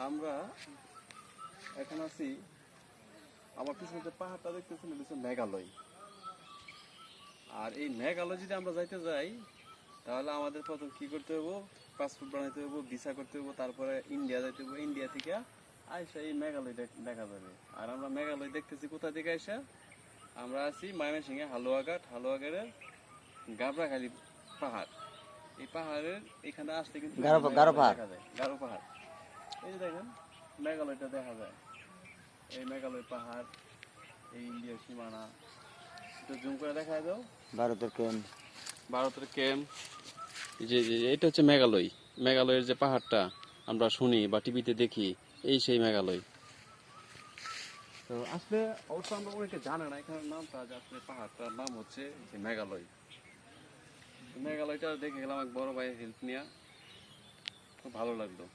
আমরা এখন আছি, আমার পিছনে যে পাহাড়টা দেখতেছেন এটা হচ্ছে মেঘালয়। আর এই মেঘালয় যদি আমরা যাইতে যাই তাহলে আমাদের প্রথম কি করতে হবে, পাসপোর্ট বানাইতে হবে, ভিসা করতে হবে, তারপরে ইন্ডিয়া যাইতে হবে। ইন্ডিয়া থেকে আইসা এই মেঘালয় দেখা যাবে। আর আমরা মেঘালয় দেখতেছি কোথা থেকে আইসা, আমরা আছি ময়মনসিংহে হালুয়াঘাটের গাবড়াখালি পাহাড়। এই পাহাড়ের এখানে আসলে কিন্তু দেখা যায় গারো পাহাড়। এই যে দেখেন মেঘালয়টা দেখা যায়, এই মেঘালয় পাহাড়, এই ইন্ডিয়ার সীমানা। একটু জুম করে দেখা দাও, ভারতের ক্যাম্প। যে এটা হচ্ছে মেঘালয়। মেঘালয়ের যে পাহাড়টা আমরা শুনি বা টিভিতে দেখি, এই সেই মেঘালয়। তো আসলে অবশ্য আমরা অনেকে জানে না এখানের নামটা, যে আসলে পাহাড়টার নাম হচ্ছে যে মেঘালয়। মেঘালয়টা দেখে গেলাম এক বড় ভাইয়ের হেল্প নিয়ে, খুব ভালো লাগলো।